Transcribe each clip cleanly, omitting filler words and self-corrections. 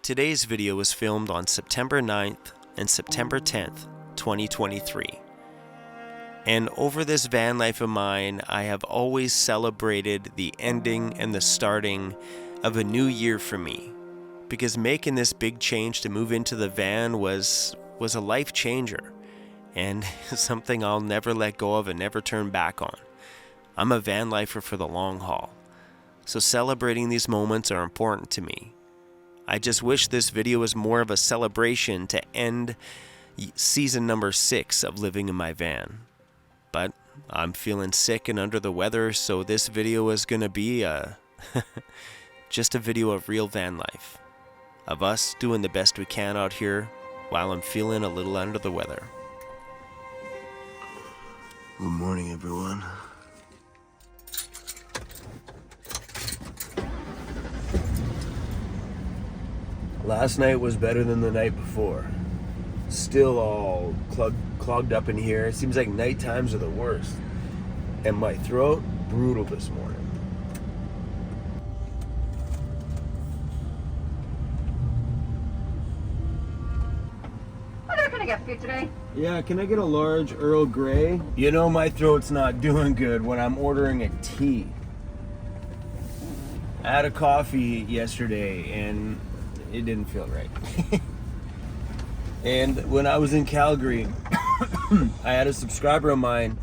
Today's video was filmed on September 9th and September 10th, 2023. And over this van life of mine, I have always celebrated the ending and the starting of a new year for me. Because making this big change to move into the van was a life changer. And something I'll never let go of and never turn back on. I'm a van lifer for the long haul. So celebrating these moments are important to me. I just wish this video was more of a celebration to end season number 6 of living in my van. But I'm feeling sick and under the weather, so this video is going to be just a video of real van life. Of us doing the best we can out here while I'm feeling a little under the weather. Good morning, everyone. Last night was better than the night before. Still all clogged up in here. It seems like night times are the worst. And my throat, brutal this morning. What can I get for you today? Yeah, can I get a large Earl Grey? You know my throat's not doing good when I'm ordering a tea. I had a coffee yesterday and it didn't feel right. And when I was in Calgary, I had a subscriber of mine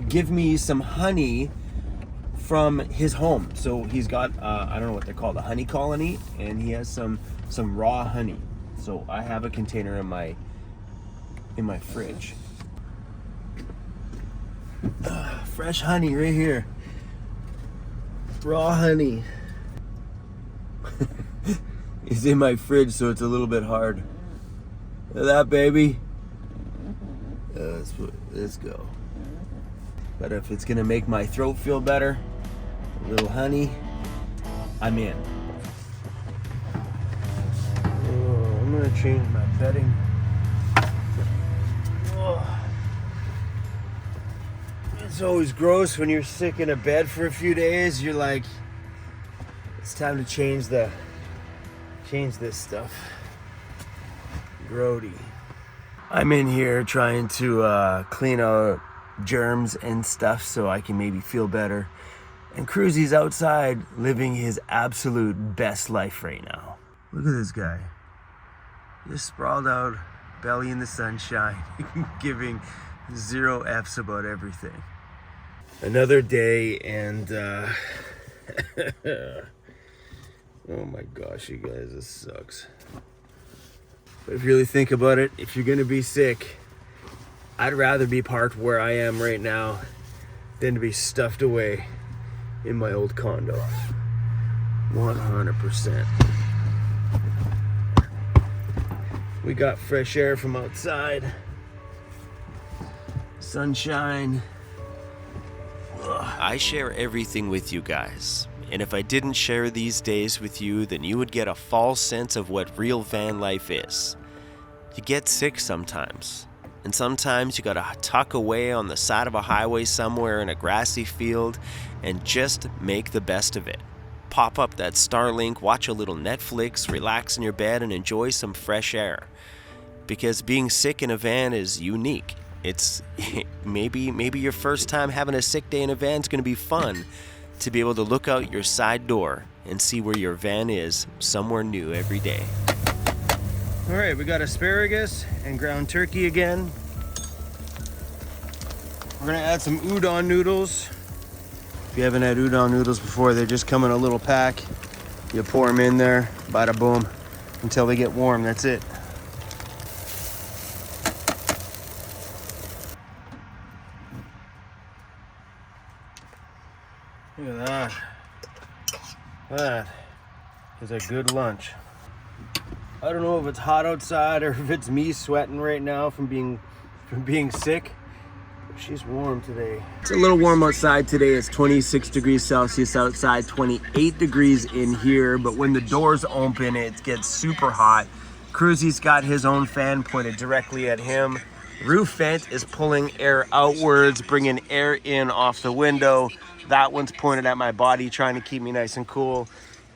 give me some honey from his home. So he's got, I don't know what they're called, a honey colony, and he has some raw honey. So I have a container in my fridge. Fresh honey right here. Raw honey. It's in my fridge, so it's a little bit hard. Look at that, baby. Let's go. But if it's gonna make my throat feel better, a little honey, I'm in. Oh, I'm gonna change my bedding. Oh. It's always gross when you're sick in a bed for a few days. You're like, it's time to change this stuff. Grody. I'm in here trying to clean out germs and stuff so I can maybe feel better. And Cruzy's outside living his absolute best life right now. Look at this guy. Just sprawled out, belly in the sunshine, giving 0 F's about everything. Another day and oh my gosh, you guys, this sucks. But if you really think about it, if you're gonna be sick, I'd rather be parked where I am right now than to be stuffed away in my old condo. 100%. We got fresh air from outside. Sunshine. I share everything with you guys. And if I didn't share these days with you, then you would get a false sense of what real van life is. You get sick sometimes. And sometimes you gotta tuck away on the side of a highway somewhere in a grassy field and just make the best of it. Pop up that Starlink, watch a little Netflix, relax in your bed, and enjoy some fresh air. Because being sick in a van is unique. It's maybe your first time having a sick day in a van is gonna be fun. To be able to look out your side door and see where your van is somewhere new every day. All right, we got asparagus and ground turkey again. We're gonna add some udon noodles. If you haven't had udon noodles before, they just come in a little pack. You pour them in there, bada boom, until they get warm, that's it. Look at that. That is a good lunch. I don't know if it's hot outside or if it's me sweating right now from being sick. She's warm today. It's a little warm outside today. It's 26 degrees Celsius outside, 28 degrees in here. But when the doors open, it gets super hot. Cruzy's got his own fan pointed directly at him. Roof vent is pulling air outwards, bringing air in off the window. That one's pointed at my body, trying to keep me nice and cool.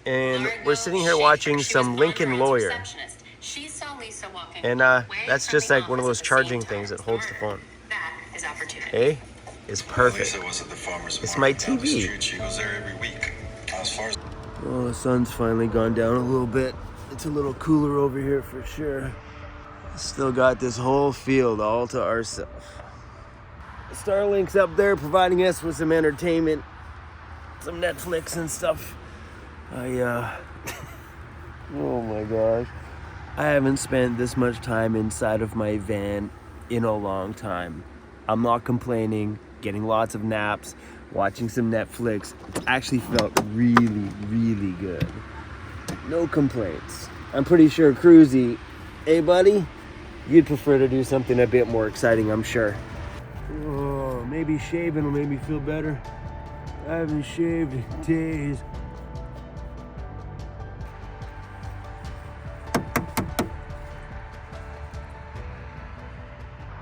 and we're sitting here watching some Lincoln Lawyer. And that's just like one of those charging things that holds the phone. Hey, it's perfect. It's my TV. Oh, the sun's finally gone down a little bit. It's a little cooler over here for sure. Still got this whole field all to ourselves. Starlink's up there providing us with some entertainment, some Netflix and stuff. Oh my gosh. I haven't spent this much time inside of my van in a long time. I'm not complaining, getting lots of naps, watching some Netflix. Actually felt really, really good. No complaints. I'm pretty sure Cruzy, hey buddy, you'd prefer to do something a bit more exciting, I'm sure. Oh, maybe shaving will make me feel better. I haven't shaved in days.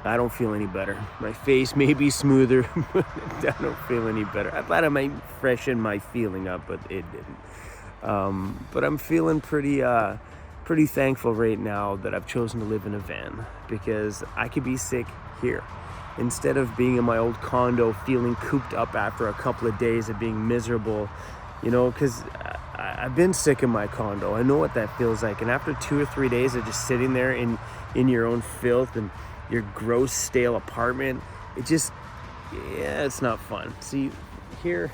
I don't feel any better. My face may be smoother, but I don't feel any better. I thought I might freshen my feeling up, but it didn't. But I'm feeling pretty thankful right now that I've chosen to live in a van, because I could be sick here instead of being in my old condo feeling cooped up after a couple of days of being miserable, you know, because I've been sick in my condo. I know what that feels like. And after 2 or 3 days of just sitting there in your own filth and your gross, stale apartment, it just, yeah, it's not fun. See, here,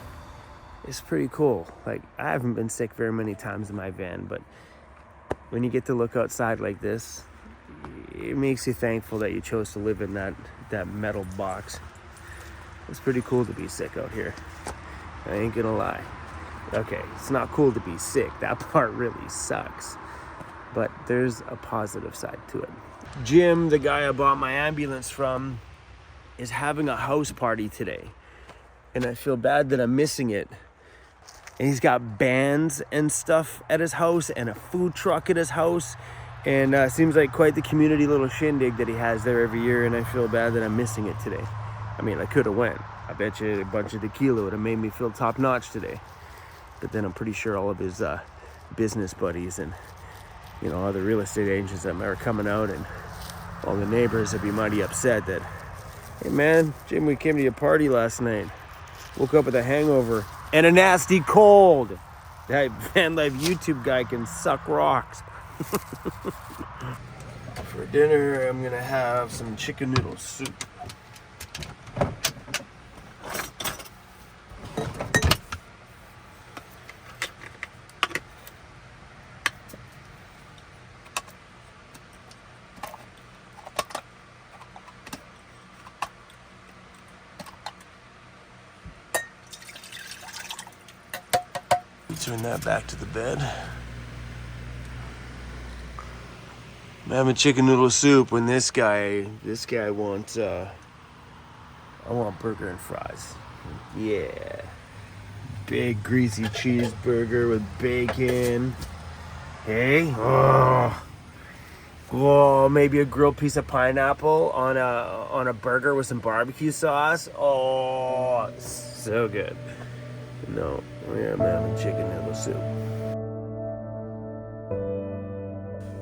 it's pretty cool. Like, I haven't been sick very many times in my van, but when you get to look outside like this, it makes you thankful that you chose to live in that metal box. It's pretty cool to be sick out here. I ain't gonna lie. Okay, it's not cool to be sick. That part really sucks. But there's a positive side to it. Jim, the guy I bought my ambulance from, is having a house party today. And I feel bad that I'm missing it. And he's got bands and stuff at his house and a food truck at his house. And seems like quite the community little shindig that he has there every year. And I feel bad that I'm missing it today. I mean, I could have went. I bet you a bunch of tequila would have made me feel top notch today. But then I'm pretty sure all of his business buddies and, you know, other real estate agents that are coming out, and all the neighbors would be mighty upset that, hey man, Jim, we came to your party last night. Woke up with a hangover and a nasty cold. That Van Life YouTube guy can suck rocks. For dinner, I'm gonna have some chicken noodle soup. Turn that back to the bed. I'm having chicken noodle soup when this guy wants I want burger and fries. Yeah. Big greasy cheeseburger with bacon. Hey, oh, maybe a grilled piece of pineapple on a burger with some barbecue sauce. Oh, so good. No, yeah, I'm having chicken noodle soup.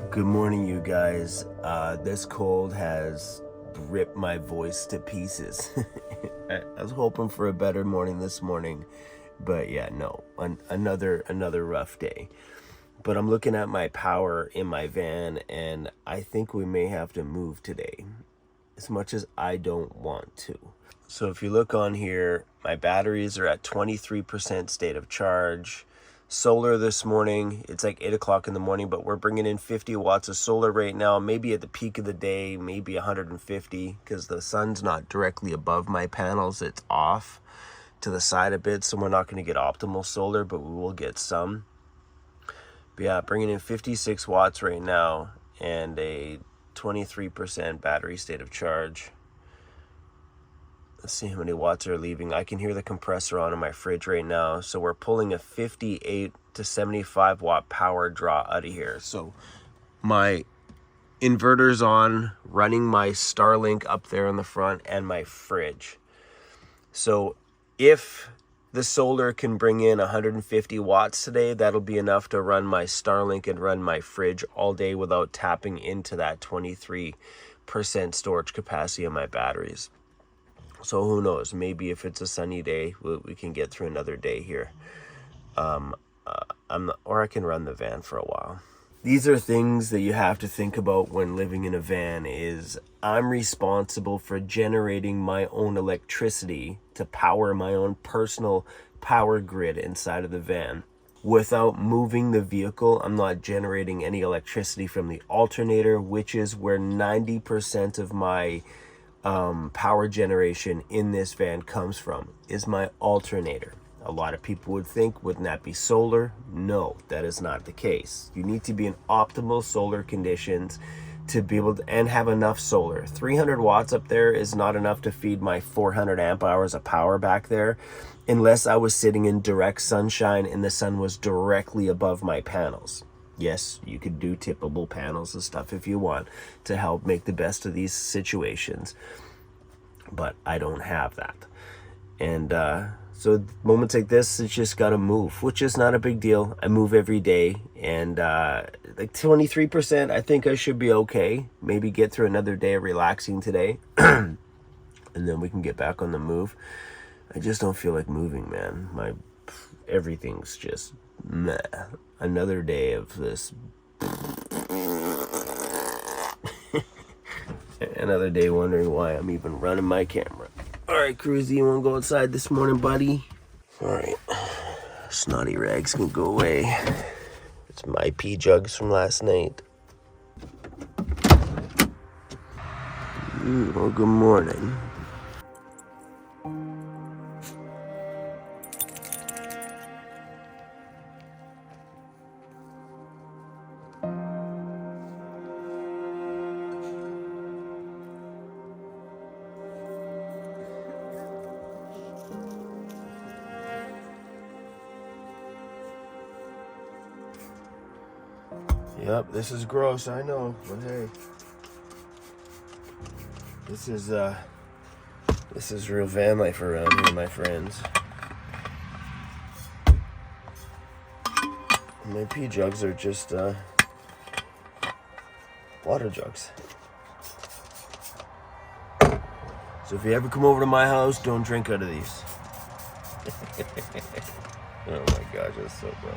Good morning, you guys. This cold has ripped my voice to pieces. I was hoping for a better morning this morning, but yeah, no, another rough day. But I'm looking at my power in my van, and I think we may have to move today, as much as I don't want to. So if you look on here, my batteries are at 23% state of charge. Solar this morning, it's like 8 o'clock in the morning, but we're bringing in 50 watts of solar right now. Maybe at the peak of the day, maybe 150, because the sun's not directly above my panels. It's off to the side a bit, so we're not going to get optimal solar, but we will get some. But yeah, bringing in 56 watts right now and a 23% battery state of charge. Let's see how many watts are leaving. I can hear the compressor on in my fridge right now. So we're pulling a 58 to 75 watt power draw out of here. So my inverter's on, running my Starlink up there in the front, and my fridge. So if the solar can bring in 150 watts today. That'll be enough to run my Starlink and run my fridge all day without tapping into that 23% storage capacity of my batteries. So who knows? Maybe if it's a sunny day, we can get through another day here. Or I can run the van for a while. These are things that you have to think about when living in a van. Is I'm responsible for generating my own electricity to power my own personal power grid inside of the van. Without moving the vehicle, I'm not generating any electricity from the alternator, which is where 90% of my power generation in this van comes from, is my alternator. A lot of people would think, wouldn't that be solar? No, that is not the case. You need to be in optimal solar conditions to be able to, and have enough solar. 300 watts up there is not enough to feed my 400 amp hours of power back there, unless I was sitting in direct sunshine and the sun was directly above my panels. Yes, you could do tippable panels and stuff if you want to help make the best of these situations, but I don't have that. And so moments like this, it's just got to move, which is not a big deal. I move every day, and like 23%, I think I should be okay. Maybe get through another day of relaxing today, and then we can get back on the move. I just don't feel like moving, man. Everything's just meh. Another day of this. Another day wondering why I'm even running my camera. All right, Cruzy, you want to go outside this morning, buddy? All right. Snotty rags can go away. It's my pee jugs from last night. Well, good morning. Yep, this is gross, I know, but hey. This is real van life around here, my friends. My pee jugs are just water jugs. So if you ever come over to my house, don't drink out of these. Oh my gosh, that's so gross.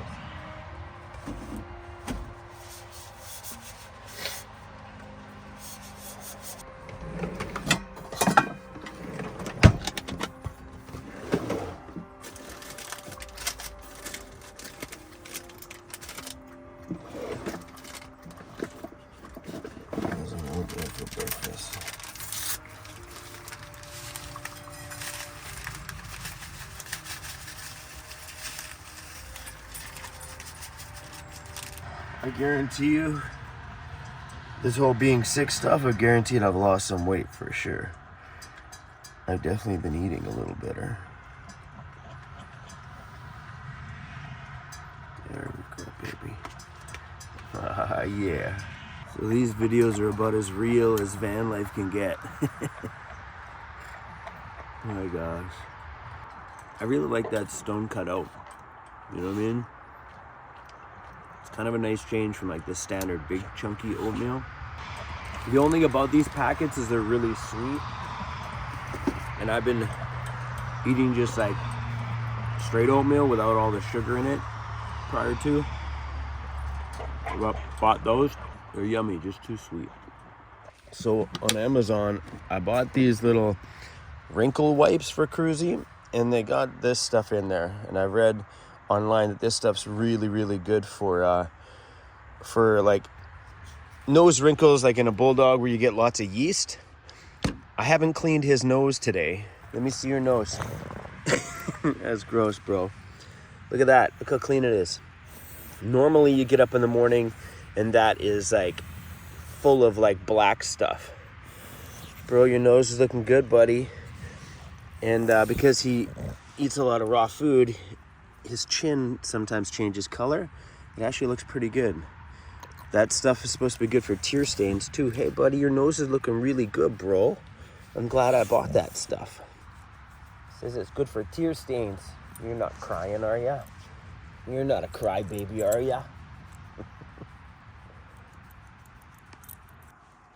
For breakfast. I guarantee you, this whole being sick stuff, I guarantee I've lost some weight for sure. I've definitely been eating a little better. There we go, baby. Yeah. So these videos are about as real as van life can get. Oh my gosh. I really like that stone cut out. You know what I mean? It's kind of a nice change from like the standard big chunky oatmeal. The only thing about these packets is they're really sweet. And I've been eating just like straight oatmeal without all the sugar in it prior to. I bought those. They're yummy, just too sweet. So on Amazon, I bought these little wrinkle wipes for Cruzy, and they got this stuff in there. And I read online that this stuff's really, really good for like nose wrinkles, like in a bulldog where you get lots of yeast. I haven't cleaned his nose today. Let me see your nose. That's gross, bro. Look at that. Look how clean it is. Normally you get up in the morning and that is like full of like black stuff. Bro, your nose is looking good, buddy. And because he eats a lot of raw food, his chin sometimes changes color. It actually looks pretty good. That stuff is supposed to be good for tear stains too. Hey buddy, your nose is looking really good, bro. I'm glad I bought that stuff. It says it's good for tear stains. You're not crying, are ya? You're not a crybaby, are ya?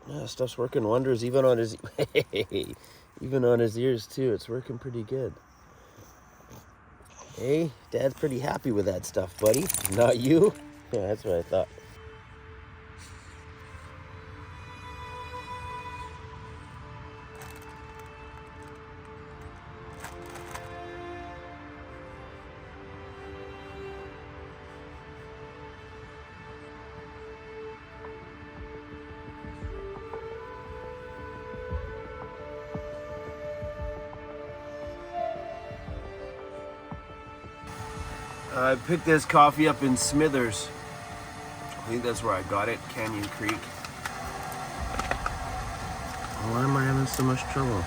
Yeah, stuff's working wonders, even on his even on his ears too. It's working pretty good. Hey, Dad's pretty happy with that stuff, buddy. Not you? Yeah, that's what I thought. I picked this coffee up in Smithers. I think that's where I got it, Canyon Creek. Why am I having so much trouble?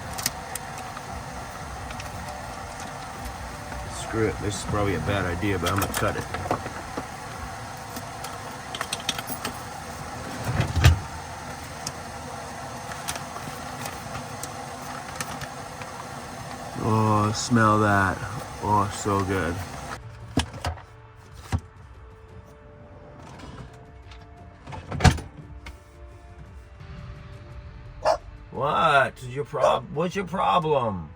Screw it, this is probably a bad idea, but I'm gonna cut it. Oh, smell that. Oh, so good. What's your problem?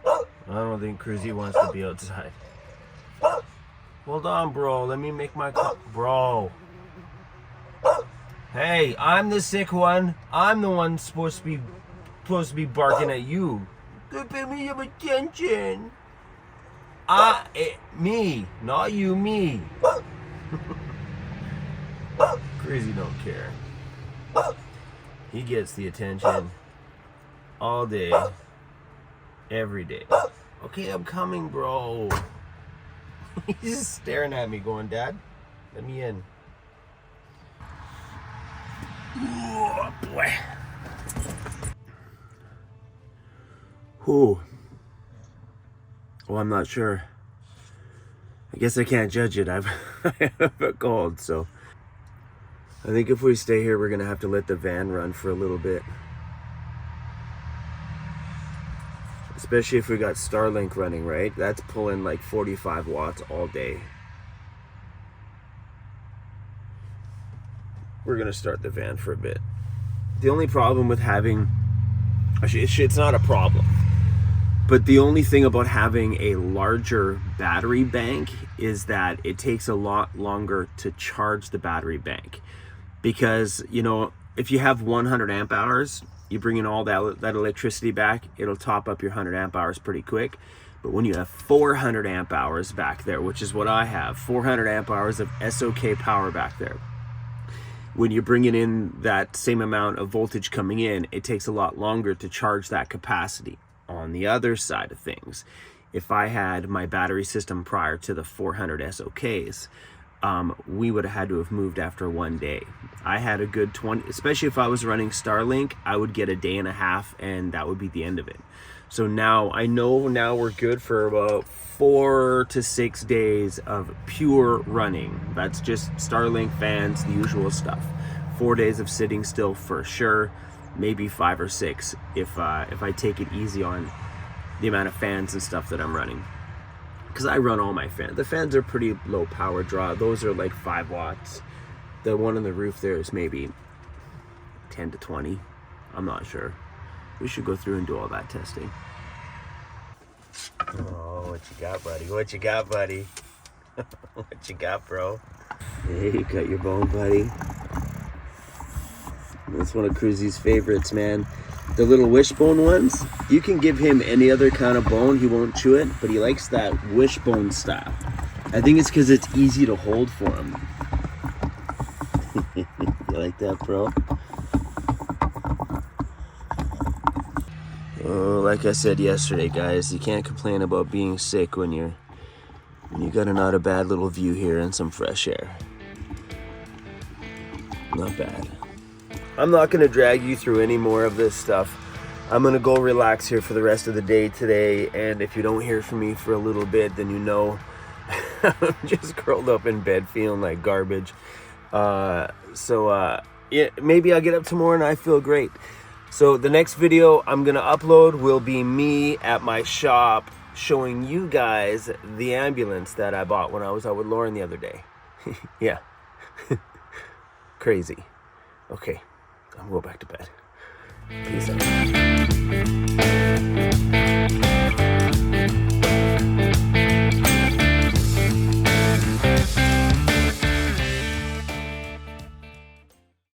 I don't think Cruzy wants to be outside. Hold on, bro. Let me make my bro. Hey, I'm the sick one. I'm the one supposed to be barking at you. Give me some attention. Me, not you, me. Crazy don't care. He gets the attention all day, every day. Okay, I'm coming, bro. He's just staring at me going, Dad, let me in. Oh, boy. Whew. Well, I'm not sure. I guess I can't judge it. I have a cold, so I think if we stay here, we're gonna have to let the van run for a little bit. Especially if we got Starlink running, right? That's pulling like 45 watts all day. We're gonna start the van for a bit. The only problem with having, actually, it's not a problem, but the only thing about having a larger battery bank is that it takes a lot longer to charge the battery bank. Because, you know, if you have 100 amp hours, you bring in all that electricity back, it'll top up your 100 amp hours pretty quick. But when you have 400 amp hours back there, which is what I have, 400 amp hours of SOK power back there, when you're bringing in that same amount of voltage coming in, it takes a lot longer to charge that capacity. On the other side of things, if I had my battery system prior to the 400 SOKs, we would have had to have moved after one day. I had a good 20, especially if I was running Starlink, I would get a day and a half and that would be the end of it. So now I know now we're good for about 4 to 6 days of pure running. That's just Starlink, fans, the usual stuff. 4 days of sitting still for sure, maybe 5 or 6 if I take it easy on the amount of fans and stuff that I'm running. Because I run all my fans. The fans are pretty low power draw. Those are like 5 watts. The one on the roof there is maybe 10 to 20. I'm not sure. We should go through and do all that testing. Oh, what you got, buddy? What you got, buddy? What you got, bro? Hey, you got your bone, buddy. That's one of Cruzy's favorites, man. The little wishbone ones, you can give him any other kind of bone, he won't chew it, but he likes that wishbone style. I think it's because it's easy to hold for him. You like that, bro? Oh, like I said yesterday, guys, you can't complain about being sick when you got not a bad little view here and some fresh air. Not bad. I'm not going to drag you through any more of this stuff. I'm going to go relax here for the rest of the day today, and if you don't hear from me for a little bit, then you know I'm just curled up in bed feeling like garbage. Yeah, maybe I'll get up tomorrow and I feel great. So the next video I'm going to upload will be me at my shop showing you guys the ambulance that I bought when I was out with Lauren the other day. Yeah. Crazy. Okay, I'm going back to bed. Peace out.